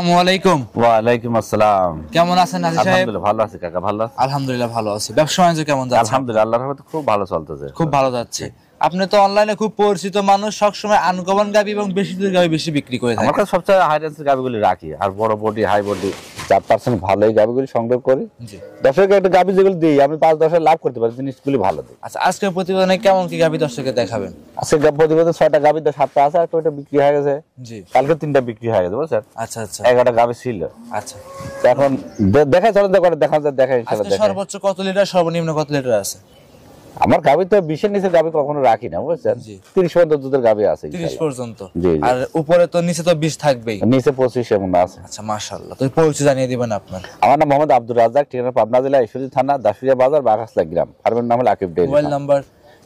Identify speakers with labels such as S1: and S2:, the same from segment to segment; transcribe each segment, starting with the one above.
S1: আসসালামু আলাইকুম।
S2: ওয়া আলাইকুম আসসালাম।
S1: কেমন আছেন নাজির সাহেব?
S2: আলহামদুলিল্লাহ ভালো আছি কাকা, ভালো আছি।
S1: আলহামদুলিল্লাহ ভালো আছি। ব্যবসা বাণিজ্য কেমন যাচ্ছে?
S2: আলহামদুলিল্লাহ আল্লাহর রহমতে খুব ভালো চলতেছে।
S1: খুব ভালো যাচ্ছে। আপনি তো অনলাইনে খুব পরিচিত মানুষ, সবসময় আনকমন গাবি এবং বেশি দুধের গাবি বেশি বিক্রি করে থাকেন।
S2: আমার কাছে সবচেয়ে হাই রেঞ্জের গাবিগুলি রাখি, আর বড় বডি হাই বডি 4% ভালো এই গাবিগুলি সংগ্রহ করি।
S1: জি।
S2: দর্শককে একটা গাবি যেগুলো দিই আমি 5-10 লাভ করতে পারি, জিনিসগুলি ভালো দিই।
S1: আচ্ছা, আজকের প্রতিবেদনে কেমন কি গাবি দর্শককে দেখাবেন?
S2: আজকে প্রতিবেদন 6টা গাবি, 7টা আছে, আর ওইটা বিক্রি হয়ে গেছে।
S1: জি।
S2: কালকে 3টা বিক্রি হয়ে গেছে বুঝছেন।
S1: আচ্ছা আচ্ছা
S2: 11টা গাবি ছিল।
S1: আচ্ছা,
S2: তো এখন দেখা চলে দেখা ইনশাআল্লাহ
S1: আজকে
S2: দেখা।
S1: সর্বোচ্চ কত লিটার, সর্বনিম্ন কত লিটার আছে?
S2: আমার গাবি তো 20-এর নিচে গাবি কখনো রাখি না বুঝছেন।
S1: জি।
S2: 30 পর্যন্ত দুধের গাবি আছে
S1: 30 পর্যন্ত।
S2: জি, জি।
S1: আর উপরে তো নিচে তো 20 থাকবেই।
S2: নিচে 25 এমন আছে।
S1: আচ্ছা মাশাআল্লাহ। তো পরিচয় জানিয়ে দিবেন আপনার।
S2: আমার নাম মোহাম্মদ আব্দুর রাজ্জাক, ঠিকানা পাবনা জেলা ঈশ্বরদী থানা দাসুরিয়া বাজার বাঘাসলা গ্রাম। ফার্মের নাম হলো আকিব ডেইরি।
S1: Mobile number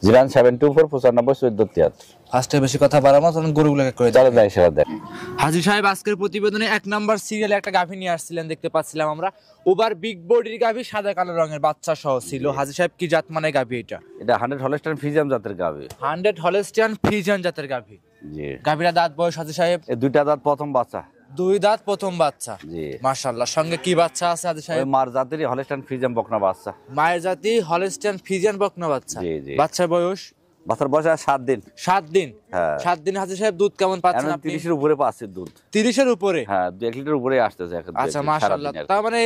S2: 09724951473।
S1: ফার্স্টে বেশি কথা বাড়াবো না, তখন গরুগুলোকে করে
S2: চলে যায় সেটা দেখ।
S1: হাজী সাহেব, আজকের প্রতিবেদনে 1 নাম্বার সিরিয়ালে একটা গাভী নিয়ে আসছিলেন, দেখতে পাচ্ছিলাম আমরা। ওভার বিগ বডির গাভী, সাদা কালো রঙের বাচ্চা সহ ছিল। হাজী সাহেব, কি জাত মানে গাভী এটা?
S2: এটা 100 হলস্টাইন ফ্রিজিয়ান জাতের গাভী।
S1: 100 হলস্টিয়ান ফ্রিজিয়ান জাতের গাভী।
S2: জি।
S1: গাভীরা দাঁত বয়স হাজী সাহেব?
S2: এই দুইটা দাঁত প্রথম বাচ্চা।
S1: 2 দাঁত প্রথম বাচ্চা।
S2: জি।
S1: মাশাআল্লাহ। সঙ্গে কি বাচ্চা আছে হাজী
S2: ওই
S1: সাহেব?
S2: মার জাতেরই হলস্টাইন ফ্রিজিয়ান বকনা বাচ্চা।
S1: মায়ের জাতি হলস্টিয়ান ফ্রিজিয়ান বকনা বাচ্চা।
S2: জি, জি।
S1: বাচ্চার বয়স?
S2: বাচ্চার বয়স 7 দিন।
S1: 7 দিন।
S2: হ্যাঁ।
S1: 7 দিন হাজী সাহেব দুধ কেমন পাচ্ছেন আপনি?
S2: 30 এর উপরে পাচ্ছি দুধ।
S1: 30 এর উপরে?
S2: হ্যাঁ, 1 লিটার উপরে আসতেছে এখন।
S1: আচ্ছা মাশাআল্লাহ। তার মানে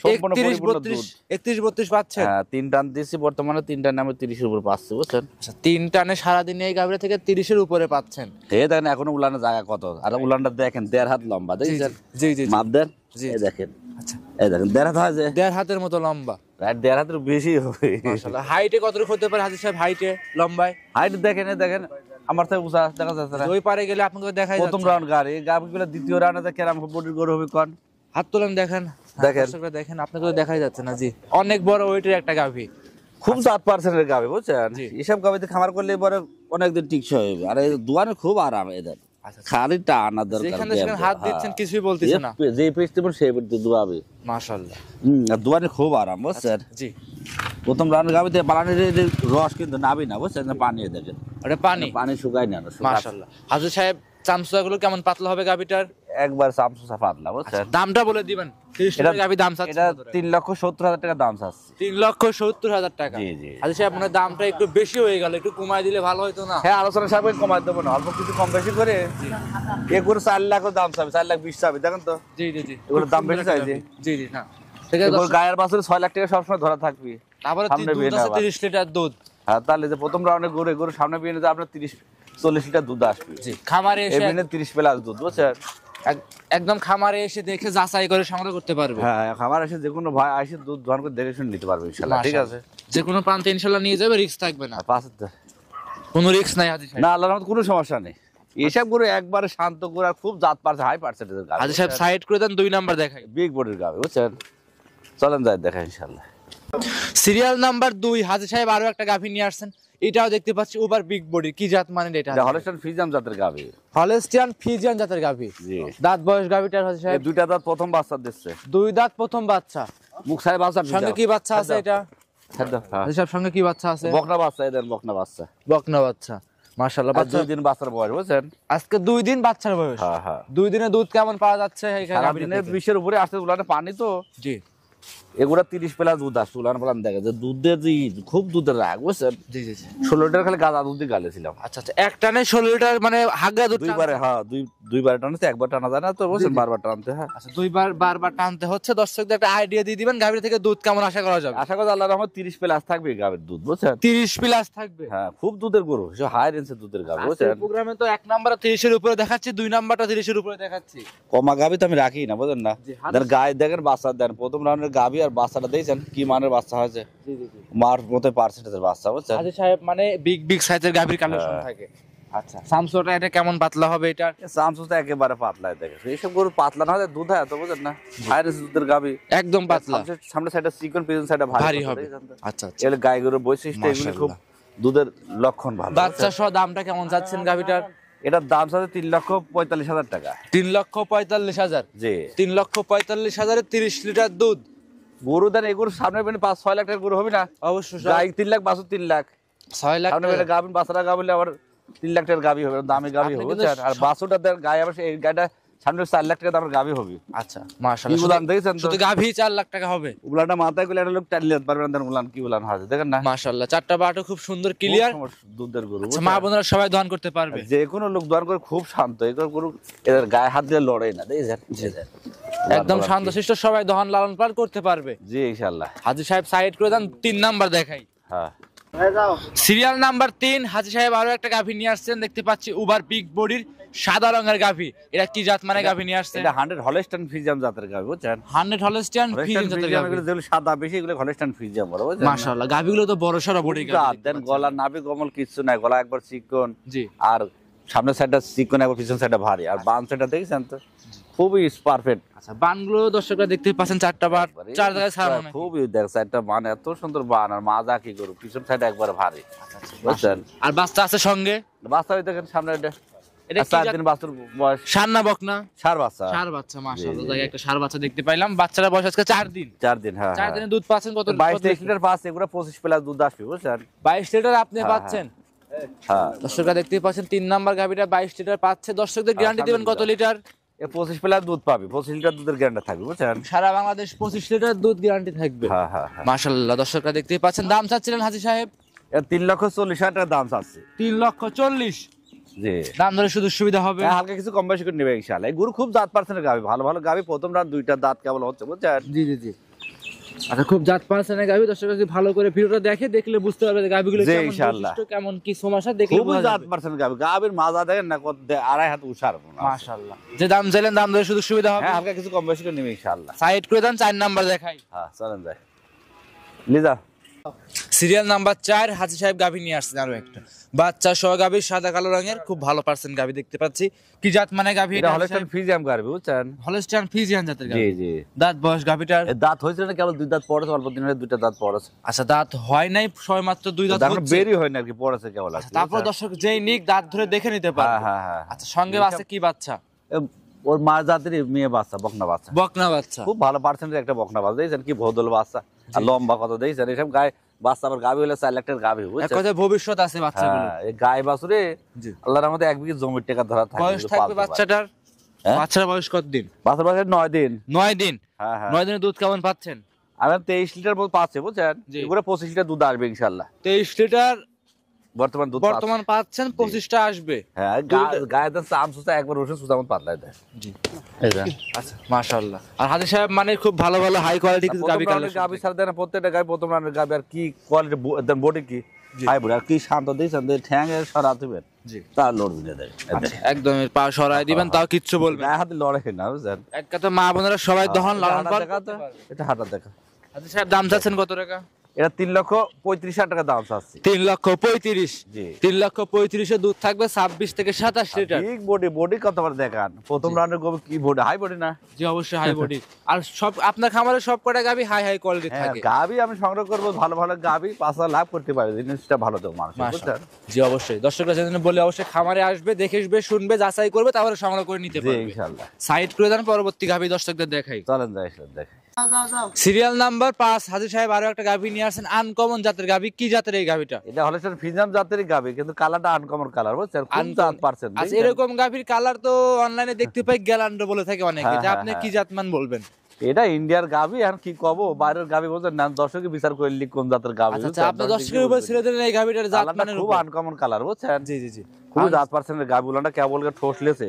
S2: সম্পূর্ণ
S1: 31
S2: পরিপূর্ণ
S1: 32
S2: দুধ।
S1: 31 32 পাচ্ছেন?
S2: হ্যাঁ, 3 টান দিছি বর্তমানে, 3 টান আমি 30 এর উপরে পাচ্ছি বুঝছেন।
S1: আচ্ছা, 3 টানে সারাদিনে এই গাভীরা থেকে 30 এর উপরে পাচ্ছেন।
S2: এই দেখেন এখনো উলানের জায়গা কত, আর উলানটা দেখেন 1.5 হাত লম্বা, দেখছেন?
S1: জি জি
S2: মাপ দেন।
S1: জি।
S2: এই দেখেন।
S1: আচ্ছা,
S2: এই দেখেন 1.5 হাত হয় যে।
S1: 1.5 হাতের মতো লম্বা।
S2: রাইট 1.5 হাতের বেশি হবে।
S1: মাশাআল্লাহ। হাইটে কতটুকু হতে পারে হাজী সাহেব? হাইটে, লম্বায়?
S2: হাইট দেখেন, এই দেখেন আমার থেকে উঁচা দেখা যাচ্ছে না।
S1: ওই পারে গেলে আপনাকে দেখাই
S2: প্রথম
S1: যাচ্ছে।
S2: রাউন্ড গাড়ি গাবিগুলো দ্বিতীয় রাউন্ডে কেরাম বডির গরু হবে কোন।
S1: হাত তোলেন দেখেন।
S2: দেখেন।
S1: দর্শকরা দেখেন, আপনাকে তো দেখাই যাচ্ছে না। জি, অনেক বড় ওয়েটের একটা গাভী।
S2: খুব 7%-এর গাবি বুঝছেন।
S1: জি।
S2: এসব গাবিতে খামার করলে পরে অনেকদিন টিকসই হবে, আর এই দুয়ারে খুব আরাম এদের।
S1: আচ্ছা,
S2: খালি টানা দরকার।
S1: যেখানে সেখানে হাত দিচ্ছেন, কিছুই বলতেছে না।
S2: যে পেস্ট দেবেন সেই পেস্ট দুয়াবে।
S1: মাশাআল্লাহ।
S2: আর দুয়ারে খুব আরাম বুঝছেন।
S1: জি।
S2: প্রথম রাউন্ড গাবিতে বানানের রস কিন্তু নাবি না বুঝছেন, না পানি দেখেন।
S1: ওটা পানি?
S2: পানি শুকায় না।
S1: মাশাআল্লাহ। হাজী সাহেব, চামচুয়াগুলো কেমন পাতলা হবে গাভীটার?
S2: একবার সামসুসা পাতলা বুঝছেন।
S1: দামটা বলে দিবেন। 30
S2: এটা
S1: টাকা গাভী দাম চাচ্ছে
S2: এটা
S1: কত?
S2: 3,70,000 টাকা দাম চাচ্ছে।
S1: 3,70,000 টাকা।
S2: জি, জি।
S1: হাজী সাহেব, আপনার দামটা একটু বেশি হয়ে গেল, একটু কমায় দিলে ভালো হতো না?
S2: হ্যাঁ, আলোচনা সাপেক্ষে কমাই দেবো না, অল্প কিছু কম বেশি করে। এগুলো 4 লাখও দাম চাবে, 4,20,000 চাবে, দেখেন তো।
S1: জি জি জি।
S2: এগুলোর দাম বেশি চাইছে।
S1: জি জি। না, ঠিক আছে।
S2: এগুলো গায়ের বাছুর 6 লাখ টাকা সবসময় ধরা থাকবে।
S1: তারপরে
S2: সামনে
S1: দুধ
S2: বিয়ে
S1: আছে
S2: নেওয়া।
S1: 30 লিটার দুধ।
S2: হ্যাঁ, তাহলে যে প্রথম রাউন্ডে গরু সামনে বিয়ে নিতে আপনার 30-40 লিটার দুধ আসবে।
S1: জি, খামারে এসে
S2: এমনি 30 প্লাস দুধ বুঝছেন।
S1: একদম খামারে এসে দেখে যাচাই করে সংগ্রহ করতে পারবে।
S2: হ্যাঁ, খামার এসে যে কোনো ভাই এসে দুধ ধোয়ান করে দেখে শুনে নিতে পারবে ইনশাআল্লাহ। ঠিক আছে।
S1: যে কোনো প্রান্তে ইনশাআল্লাহ নিয়ে যাবে, রিস্ক থাকবে না।
S2: আর পাশে
S1: কোনো রিস্ক নাই হাজী সাহেব।
S2: না, আল্লাহর রহমতে কোনো সমস্যা নেই। এসব গরু একবারে শান্ত গরু, আর খুব জাত পারছে, হাই পার্সেন্টেজের গাভী।
S1: হাজী সাহেব সাইড করে দেন, 2 নাম্বার দেখাই।
S2: বিগ বডির গাভী বুঝছেন। চলেন যাই দেখা ইনশাআল্লাহ।
S1: সিরিয়াল নাম্বার 2 হাজী সাহেব আরো একটা গাভী নিয়ে আসছেন। এটাও দেখতে পাচ্ছি ওভার বিগ বডি। কি জাত মানে এটা?
S2: এটা হলস্টাইন ফ্রিজিয়ান জাতের গাভী।
S1: হলস্টিয়ান ফ্রিজিয়ান জাতের গাভী।
S2: জি।
S1: দাঁত বয়স গাভীটার হাজী
S2: এই
S1: সাহেব?
S2: দুইটা দাঁত প্রথম বাচ্চা দিচ্ছে।
S1: 2 দাঁত প্রথম বাচ্চা।
S2: মুখ সাহেব বাচ্চা
S1: সঙ্গে কি বাচ্চা আছে এটা? হাজী সাহেব, সঙ্গে কি বাচ্চা আছে?
S2: বকনা বাচ্চা, এদের বকনা বাচ্চা।
S1: বকনা বাচ্চা। মাশাআল্লাহ।
S2: আর
S1: বাচ্চা
S2: 2 দিন বাচ্চার বয়স বুঝছেন।
S1: আজকে 2 দিন বাচ্চার বয়স।
S2: হ্যাঁ, হ্যাঁ।
S1: 2 দিনে দুধ কেমন পাওয়া যাচ্ছে এই
S2: সারাদিনে 20-এর উপরে আসতে উলানে পানি তো।
S1: জি
S2: এগুলা 30 প্লাস দুধ আসছে উলানে পালান দেখে যে দুধের যে খুব দুধের রাগ বুঝছেন।
S1: জি জি জি।
S2: 16 লিটার খালি গাদা দুধ দিয়ে গালেছিলাম।
S1: আচ্ছা আচ্ছা, এক টানে 16 লিটার মানে হাগা দুধ?
S2: দুইবারে, হ্যাঁ, দুইবার টানতে, একবার টানা যায় না তো বুঝছেন, বারবার টানতে। হ্যাঁ,
S1: আচ্ছা, বারবার টানতে হচ্ছে। দর্শকদের একটা আইডিয়া দিয়ে দিবেন গাভীর থেকে দুধ কেমন আশা করা যাবে?
S2: আশা করি আল্লাহর রহমতে 30 প্লাস থাকবে গাভীর দুধ বুঝছেন।
S1: 30 প্লাস থাকবে।
S2: হ্যাঁ, খুব দুধের গরু, হাই রেঞ্জের দুধের গাভী
S1: আজকের
S2: বুঝছেন।
S1: প্রোগ্রামে তো 1 নাম্বার 30 এর উপরে দেখাচ্ছি, 2 নাম্বারটা 30 এর উপরে দেখাচ্ছি।
S2: কমা গাভী তো আমি রাখি না বুঝেন না।
S1: জি,
S2: দেন গায়ে দেখেন বাচ্চা দেন, প্রথম রাউন্ডের গাভী আর বাচ্চাটা দেখছেন কি মানের বাচ্চা হয়েছে।
S1: জি জি জি।
S2: মার মতো পার্সেন্টেজের বাচ্চা বুঝছেন।
S1: হাজী সাহেব, মানে বিগ সাইজের গাভীর কালেকশন থাকে। আচ্ছা, সামসোটা এটা কেমন পাতলা হবে এটা?
S2: সামসুস একেবারে পাতলা দেখে, এইসব গরু পাতলা না হলে দুধ হয় তো বুঝেন না। হাই রেঞ্জের দুধের গাভী
S1: একদম পাতলা।
S2: সামনে সাইডে চিকন, পিছন সাইডে
S1: ভারী হবে। আচ্ছা আচ্ছা।
S2: এর গায়ে গরুর বৈশিষ্ট্য এগুলি খুব দুধের লক্ষণ ভালো।
S1: বাচ্চা সহ দামটা কেমন যাচ্ছেন গাভীটার?
S2: এটার দাম সাথে 3,45,000 টাকা।
S1: 3,45,000?
S2: জি।
S1: 3,45,000 30 লিটার দুধ।
S2: গরু দেন এগুলো সামনে বেনে 5-6 লাখ টাকার গরু হবে না?
S1: অবশ্যই।
S2: গাই 3 লাখ, বাছুর 3 লাখ।
S1: 6 লাখ
S2: সামনে বেনে গাবিন বাছারা গাবলে আবার 3 লাখ টাকার গাবি হবে, দামি গাবি হবে বুঝছেন। আর বাছুরটা দেন গায়ে আবার এই গাড়িটা সামনে 4 লাখ টাকা দামের গাভী হবে।
S1: আচ্ছা মাশাআল্লাহ,
S2: কি উলান দেখছেন তো?
S1: শুধু গাভী 4 লাখ টাকা হবে।
S2: উলানটা মাথায় করে একটা লোক টানলে পারবেন না, উলান কি উলান হয় দেখেন না
S1: মাশাআল্লাহ, চারটা বাটও খুব সুন্দর ক্লিয়ার।
S2: দুধের গরু,
S1: আচ্ছা, মা বোনেরা সবাই দহন করতে পারবে।
S2: যে কোনো লোক দোয়ার করে খুব শান্ত, এই গরু এদের গায়ে হাত দিয়ে লড়ে না, দেখেছেন?
S1: একদম শান্তশিষ্ট, সবাই দহন লালন পালন করতে পারবে।
S2: জি ইনশাআল্লাহ।
S1: হাজী সাহেব সাইড করে দেন, 3 নাম্বার দেখাই।
S2: হ্যাঁ,
S1: সিরিয়াল নাম্বার 3, হাজী সাহেব আরো একটা গাভী নিয়ে আসছেন দেখতে পাচ্ছি, উবার বিগ বডির সাদা রঙের গাভী। এটা কি জাত মানে গাভী নিয়ে আসছেন?
S2: এটা 100 হলস্টাইন ফ্রিজিয়ান জাতের গাভী, বুঝছেন?
S1: 100 হলস্টিয়ান ফ্রিজিয়ান জাতের গাভী।
S2: যেগুলো সাদা বেশি, এগুলো হলস্টাইন ফ্রিজিয়ান বড়, বুঝছেন?
S1: মাশাআল্লাহ, গাভীগুলো তো বড় সরো বডি
S2: জাত
S1: গাভী।
S2: দেন, গলা নাভি কমল কিছু নাই, গলা একবার চিকন,
S1: জি,
S2: আর সামনের সাইডটা চিকন, একবার পিছন সাইডটা ভারী, আর বাম সাইডটা দেখছেন তো খুবই পারফেক্ট।
S1: আচ্ছা, বানগুলো দর্শকরা দেখতে পাচ্ছেন, চারটা বাট, চার জায়গায় ছাড়ানো নাকি?
S2: খুবই দেখ সাইডটা বান এত সুন্দর বান, আর মাজা কি করু, পিছন সাইড একবার ভারী, বুঝছেন?
S1: আর বাচ্চা আছে সঙ্গে?
S2: বাস্তবে দেখেন সামনে
S1: এটা কি
S2: 4
S1: জাত?
S2: দিন বাছুর বয়স,
S1: ষাঁড় না বকনা?
S2: ষাঁড় বাচ্চা।
S1: ষাঁড় বাচ্চা, মাশাআল্লাহ, জায়গায় একটা ষাঁড় বাচ্চা দেখতে পাইলাম। বাচ্চারা বয়স আজকে 4 দিন।
S2: 4 দিন, হ্যাঁ
S1: 4 দিনে দুধ পাচ্ছেন কত?
S2: 22-23 লিটার পাচ্ছে, এগুলো 25 প্লাস দুধ আসবে, বুঝছেন?
S1: 22 লিটার আপনি
S2: হ্যাঁ,
S1: পাচ্ছেন।
S2: হ্যাঁ,
S1: দর্শকরা দেখতেই পাচ্ছেন 3 নাম্বার গাভীটা 22 লিটার পাচ্ছে। দর্শকদের গ্যারান্টি দিবেন কত লিটার?
S2: এ 25 প্লাস দুধ পাবে, 25 লিটার দুধের গ্যারান্টি থাকবে, বুঝছেন?
S1: সারা বাংলাদেশ 25 লিটার দুধ গ্যারান্টি থাকবে।
S2: হ্যাঁ, হ্যাঁ, হ্যাঁ।
S1: মাশাআল্লাহ, দর্শকরা দেখতেই পাচ্ছেন। দাম চাচ্ছিলেন হাজী সাহেব?
S2: এর 3,40,000 টাকা দাম চাচ্ছে।
S1: 3,40,000।
S2: জি,
S1: দাম ধরে সুযোগ সুবিধা হবে?
S2: হ্যাঁ, হালকা কিছু কম বেশি করে নেবে ইনশাআল্লাহ। এই গরু খুব জাত পার্সেন্টের গাভী, ভালো ভালো গাভী, প্রথম রাত 2টা দাঁত কেবল হচ্ছে, বুঝছেন?
S1: জি জি জি। আচ্ছা, খুব জাত পার্সেন্টের গাভী। দর্শকরা যদি ভালো করে ভিডিওটা দেখে, দেখলে বুঝতে পারবে যে গাভীগুলো
S2: জি,
S1: কেমন
S2: ইনশাআল্লাহ।
S1: বৈশিষ্ট্য, কেমন কি সমস্যা, দেখলে
S2: খুব
S1: বোঝা
S2: জাত
S1: যাবে।
S2: পার্সেন্টের গাভী, গাভীর মাজা দেখেন না, কত 2.5 হাত উষার।
S1: মাশাআল্লাহ, যে দাম চাইলেন দাম ধরে সুযোগ সুবিধা হবে?
S2: হ্যাঁ, হালকা কিছু কম বেশি করে নেবে ইনশাআল্লাহ।
S1: সাইড করে দেন, 4 নাম্বার দেখাই।
S2: হ্যাঁ, চলেন যাই লিজা।
S1: সিরিয়াল নাম্বার 4, হাজী সাহেব গাভী নিয়ে আসছেন আরো একটা বাচ্চা সহ গাভী, সাদা কালো রঙের, খুব ভালো পার্সেন্ট গাভী দেখতে পাচ্ছি। কি জাত মানে গাভী?
S2: এটা হলস্টাইন ফ্রিজিয়ান গাভী, বুঝছেন?
S1: হলস্টাইন ফ্রিজিয়ান জাতের
S2: জি,
S1: গাভী।
S2: জি।
S1: দাঁত বয়স গাভীটার?
S2: এর দাঁত হয়েছিল না, কেবল 2 দাঁত পড়েছে, অল্প দিনের 2টা দাঁত পড়েছে।
S1: আচ্ছা, দাঁত হয় নাই, সবে মাত্র 2 দাঁত
S2: দাঁত
S1: হচ্ছে।
S2: বেরি হয় না আর কি, পড়েছে কেবল আর কি,
S1: তারপর
S2: বুঝছেন?
S1: দর্শক যেই নিক দাঁত ধরে দেখে নিতে পারে।
S2: হ্যাঁ, হ্যাঁ, হ্যাঁ।
S1: আচ্ছা, সঙ্গে আছে কি বাচ্চা?
S2: ওর মা জাতেরই মেয়ে বাচ্চা, বকনা বাচ্চা,
S1: বকনা বাচ্চা।
S2: খুব ভালো পার্সেন্টের একটা বকনা বাচ্চা, দেখছেন কি ভোদল বাচ্চা, আর লম্বা কত দেখছেন? এইসব গায়ে বাচ্চা আবার গাভী হলে 4 লাখ টাকার গাভী,
S1: এক
S2: বুঝছেন?
S1: কথায় ভবিষ্যৎ আছে বাচ্চাগুলো।
S2: হ্যাঁ, এই গায়ে বাছুরে
S1: জি।
S2: আল্লাহর রহমতে 1 বিঘা জমির টাকা ধরা থাকে,
S1: বয়স থাকবে বাচ্চাটার?
S2: হ্যাঁ?
S1: বাচ্চার বয়স কত দিন?
S2: বাচ্চার বয়স 9 দিন।
S1: 9 দিন।
S2: হ্যাঁ, হ্যাঁ।
S1: 9 দিনের দুধ কেমন পাচ্ছেন?
S2: আমি 23 লিটার মতো পাচ্ছে, বুঝছেন?
S1: জি।
S2: এগুলো 25 লিটার দুধ আসবে ইনশাআল্লাহ।
S1: 23 লিটার
S2: বর্তমান দুধ
S1: বর্তমান পাচ্ছেন, 25টা আসবে।
S2: হ্যাঁ, গায়ে তো চাম সুতা একবার রসুন সুতা মতো পাতলায় দেয়।
S1: জি।
S2: এই যে
S1: আচ্ছা, মাশাআল্লাহ। আর হাজী সাহেব মানে খুব ভালো ভালো হাই কোয়ালিটি কিছু গাভী কালেকশন।
S2: গাভী ছাড়া দেয় না, প্রত্যেকটা গাভী প্রথম রানের গাভী, আর কি কোয়ালিটি দেন, বডি কি হাই বডি, আর কি শান্ত দিয়েছেন, ঠ্যাঙের সরা দিবেন,
S1: জি,
S2: তার লড় দিলে দেয়।
S1: একদম পা সরাই দিবেন, তাও কিচ্ছু বলবেন না।
S2: গায়ে হাতে লড়ে না, বুঝছেন?
S1: এক কথা মা বোনেরা সবাই দহন লালন পালন
S2: দেখা
S1: করতে
S2: তো,
S1: পারবে।
S2: এটা হাঁটা দেখা।
S1: হাজী সাহেব দাম চাচ্ছেন কত টাকা?
S2: এটা 3,35,000 টাকা দাম চাচ্ছি।
S1: 3,35,000।
S2: জি।
S1: 3,35,000 এর দুধ থাকবে 26 থেকে 27 লিটার।
S2: বিগ বডি, বডি কতবার দেখান, প্রথম রানের গরু কি বডি, হাই বডি না?
S1: জি, অবশ্যই হাই বডি। আর সব আপনার খামারে সব কটা গাভী হাই হাই কোয়ালিটি
S2: হ্যাঁ,
S1: থাকে।
S2: গাভী আমি সংগ্রহ করবো, ভালো ভালো গাভী 5,000 লাভ করতে পারি, জিনিসটা ভালো তো মানুষ, বুঝছেন?
S1: মাশাআল্লাহ। জি, অবশ্যই দর্শকরা যেন বলে অবশ্যই খামারে আসবে, দেখে আসবে, শুনবে, যাচাই করবে, তারপরে সংগ্রহ করে নিতে
S2: জি
S1: পারবে।
S2: ইনশাআল্লাহ।
S1: সাইড করে দেন, পরবর্তী গাভী দর্শকদের দেখাই।
S2: চলেন যাই দেখ।
S1: সিরিয়াল নাম্বার 5, হাজী সাহেব আরো একটা গাভী নিয়ে আসেন, আনকমন জাতের গাভী। কি জাতের এই গাভীটা?
S2: এটা হলস্টাইন ফ্রিজিয়ান জাতেরই গাভী, কিন্তু কালারটা আনকমন কালার, বুঝছেন? খুব জাত পারছেন।
S1: আচ্ছা, এরকম গাভীর কালার তো অনলাইনে দেখতে পাই, গ্যালান্ডো বলে থাকে অনেকে।
S2: হ্যাঁ,
S1: এটা
S2: হ্যাঁ,
S1: আপনি
S2: হ্যাঁ।
S1: কি জাতমান বলবেন?
S2: এটা ইন্ডিয়ার গাভী, আর কি কব, বাইরের গাভী বলছেন না, দর্শকে বিচার করলি কোন জাতের গাভী।
S1: আচ্ছা, আপনি দর্শকের উপর ছেড়ে দিলেন এই গাভীটার জাত মানের
S2: খুব
S1: উপর।
S2: আনকমন কালার, বুঝছেন?
S1: জি জি জি।
S2: খুব জাত পারছেন গাভী গুলাটা, কেবল ঠোসলেছে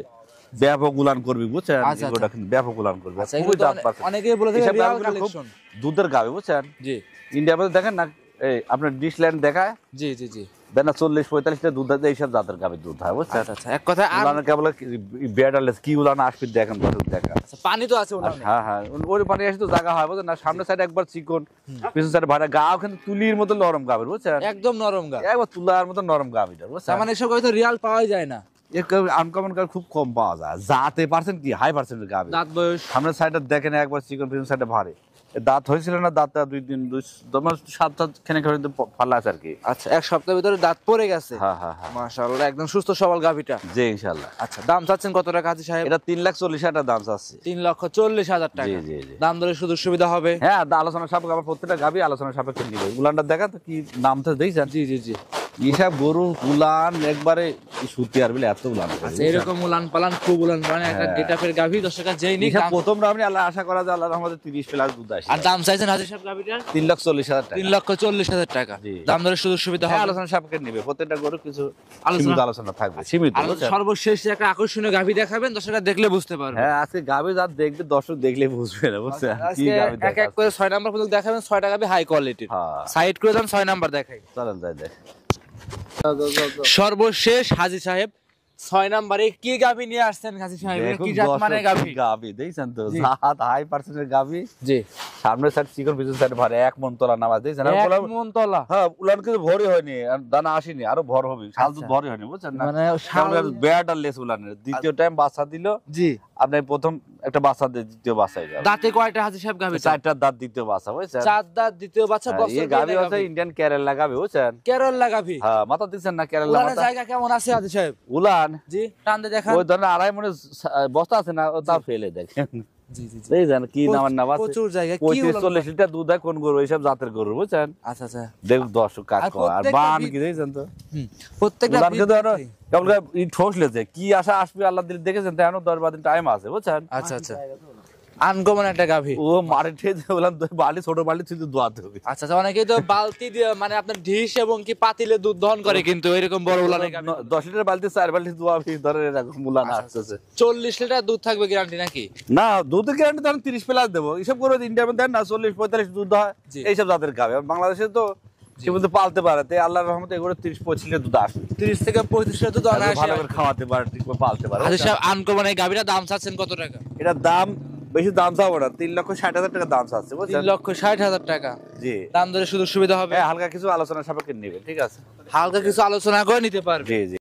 S2: ব্যাপক উলান করবি, বুঝছেন?
S1: আচ্ছা,
S2: এগুলো কিন্তু ব্যাপক উলান করবি,
S1: আচ্ছা,
S2: খুবই
S1: এগুলো তো
S2: জাত পারছেন।
S1: অনেকেই বলে থাকে
S2: এসব
S1: রিয়াল
S2: গাভীগুলো খুব
S1: কালেকশন।
S2: দুধের গাভী, বুঝছেন?
S1: জি
S2: ইন্ডিয়ার মধ্যে দেখেন না, এই আপনার ডিশ ল্যান্ড দেখায়
S1: জি জি জি।
S2: দেন না, 40-45 লিটার দুধ আছে, এইসব জাতের গাভীর দুধ হয়, বুঝছেন?
S1: আচ্ছা আচ্ছা, এক কথা
S2: উলানের কেবল বেডারলেস কি উলান আসবে দেখেন, দর্শক দেখা।
S1: পানি তো আছে ওনার।
S2: হ্যাঁ, হ্যাঁ, ওর পানি আসে তো জায়গা হয়, বুঝছেন না? সামনের সাইড একবার চিকন, পিছন সাইড ভাড়া, গাও কিন্তু তুলির মতো নরম গাভীর, বুঝছেন?
S1: একদম নরম গা।
S2: একবার তুলার মতো নরম গাভীটা, বুঝছেন?
S1: তার মানে এসব গাভী তো রিয়াল পাওয়াই যায় না।
S2: আনকমন গাভী খুব কম পাওয়া যায়, জাতে পারছেন কি হাই পার্সেন্টের গাভী।
S1: দাঁত বয়স?
S2: সামনের সাইডে দেখেন একবার চিকন, পিছন সাইডে ভারী। দাঁত হয়েছিল না, দাঁতটা 2 দিন 7 খেনে খেলে ফাল্লা আছে আর কি।
S1: আচ্ছা, এক সপ্তাহের ভিতরে দাঁত পড়ে গেছে।
S2: হ্যাঁ, হ্যাঁ, হ্যাঁ।
S1: মাশাআল্লাহ, একদম সুস্থ সবল গাভীটা।
S2: জি ইনশাআল্লাহ।
S1: আচ্ছা, দাম চাচ্ছেন কত টাকা হাজী সাহেব?
S2: এটা 3,40,000 টাকা দাম চাচ্ছি।
S1: 3,40,000 টাকা।
S2: জি জি জি।
S1: দাম দরে সুযোগ সুবিধা হবে?
S2: হ্যাঁ, আলোচনা সাপেক্ষে, আমার প্রত্যেকটা গাভী আলোচনা সাপেক্ষে নিবে। উলানটা দেখা তো কি নাম তো দেখছেন?
S1: জি জি জি।
S2: এইসব গরু উলান একবারে সুতি আর বলে এত উলান
S1: আচ্ছা এরকম উলান পালান খুব উলান পালান একটা গেটআপের গাভী দর্শকের যেই নিক
S2: এইসব প্রথম রাউন্ডে আল্লাহ আশা করা যায় আল্লাহর রহমতে 30 প্লাস দুধ আসে।
S1: আর দাম চাইছেন হাজির সাহেব গাভীটার
S2: 3,40,000 টাকা।
S1: 3,40,000 টাকা
S2: জি।
S1: দাম দরের সুযোগ সুবিধা
S2: হ্যাঁ,
S1: হবে
S2: আলোচনা সাপেক্ষে নিবে প্রত্যেকটা গরু কিছু
S1: আলোচনা-
S2: সীমিত আলোচনা থাকবে সীমিত
S1: আর
S2: বুঝছেন?
S1: সর্বশেষ একটা আকর্ষণীয় গাভী দেখাবেন দর্শকরা দেখলে বুঝতে পারবে
S2: হ্যাঁ আজকে গাবে যা দেখবে দর্শক দেখলে বুঝবে না বুঝছেন কি
S1: আজকে
S2: গাবে
S1: এক এক করে 6 নাম্বার পর্যন্ত দেখাবেন 6টা গাভী হাই কোয়ালিটির
S2: হ্যাঁ
S1: সাইড করে দেন 6 নাম্বার দেখাই
S2: চলেন যাই দেখ
S1: সর্বশেষ হাজী সাহেব 6 নাম্বারে কি গাভী নিয়ে আসছেন হাজী সাহেব এটা কি জাত মানে গাভী
S2: গাবি দেখছেন তো
S1: জি।
S2: জাত হাই পার্সেন্টের গাবি
S1: জি
S2: সামনের সাইড চিকন পিছন সাইড ভারে 1 মন তোলা নামাজ দেখছেন আর
S1: এক
S2: বললাম
S1: মন তলা
S2: হ্যাঁ উলান কিন্তু ভরে হয়নি আর দানা আসেনি আরো ভর হবে শাল দুধ
S1: আচ্ছা।
S2: ভরে হয়নি বুঝছেন না
S1: মানে শাল-
S2: বেয়ার আর লেস উলানের দ্বিতীয় টাইম বাচ্চা দিল
S1: জি
S2: আপনি প্রথম একটা বাচ্চা দিয়ে দ্বিতীয় বাচ্চা যাবে
S1: দাঁতে কয়টা হাজী সাহেব গাভী
S2: চারটা দাঁত দ্বিতীয় বাচ্চা বুঝছেন
S1: চার দাঁত দ্বিতীয় বাচ্চা
S2: হ্যাঁ,
S1: বছর
S2: এই গাবি হচ্ছে ইন্ডিয়ান কেরালা গাবি বুঝছেন
S1: কেরলা গাভী
S2: হ্যাঁ মাথা দিচ্ছেন না কেরালা
S1: উলানের
S2: মাথা
S1: জায়গা কেমন আছে হাজী সাহেব
S2: উলান
S1: জি টান দিয়ে দেখান
S2: ওই ধরনের আড়াই মনে বস্তা আছে না ও তা ফেলে দেখেন
S1: জি জি জি
S2: দেখছেন কি নামার নাম আছে
S1: প্রচুর জায়গা কি
S2: 35-40 লিটার দুধ হয় কোন গরু এইসব জাতের গরু বুঝছেন
S1: আচ্ছা আচ্ছা
S2: দেখ দর্শক কাজ
S1: আর
S2: কর আর
S1: প্রত্যেকটা
S2: বান
S1: বীজ-
S2: কি দেখছেন তো
S1: প্রত্যেকটা
S2: উলান
S1: বীজ
S2: কিন্তু আরো
S1: দেখছি।
S2: কেবল ই ঠোসলেছে কি আশা আসবে আল্লাহ দিলে দেখেছেন তো এখনো 10-12 দিন টাইম আছে বুঝছেন
S1: আচ্ছা আচ্ছা আনকমন একটা গাভী
S2: ও মারে ঠেয়ে বললাম বালি ছোট বালি তুই দোয়াতে হবে
S1: আচ্ছা আচ্ছা অনেকেই তো বালতি দিয়ে মানে আপনার ঢিস এবং কি পাতিলে দুধ দহন করে কিন্তু এরকম বড় উলানের গাভী
S2: 10 লিটার বালতি 4 বালতি দোয়াবি ধরে এরকম মুলান আসতেছে
S1: 40 লিটার দুধ থাকবে গ্যারান্টি নাকি
S2: না দুধের গ্যারান্টি তো 30 প্লাস দেবো এইসব করে ইন্ডিয়ার মধ্যে দেন না 40-45 দুধ হয়
S1: জি।
S2: এইসব জাতের গাবে বাংলাদেশে তো কিন্তু পালতে পারে তাই আল্লাহর রহমতে এগুলো 30-25 লিটার দুধ আসে
S1: 30 থেকে 35 লিটার দুধ
S2: ভালো
S1: অনায়াসে
S2: করে খাওয়াতে পারে ঠিক করে পালতে পারে
S1: হাজী সাহেব আনকমন এই গাভীটার দাম চাচ্ছেন কত টাকা
S2: এটার দাম বেশি দাম চাবো না 3,60,000 টাকা দাম চাচ্ছে বুঝছেন
S1: 3,60,000 টাকা
S2: জি
S1: দাম ধরে সুযোগ সুবিধা হবে
S2: হ্যাঁ হালকা কিছু আলোচনা সাপেক্ষে নেবে ঠিক আছে
S1: হালকা কিছু আলোচনা করে নিতে পারবে
S2: জি জি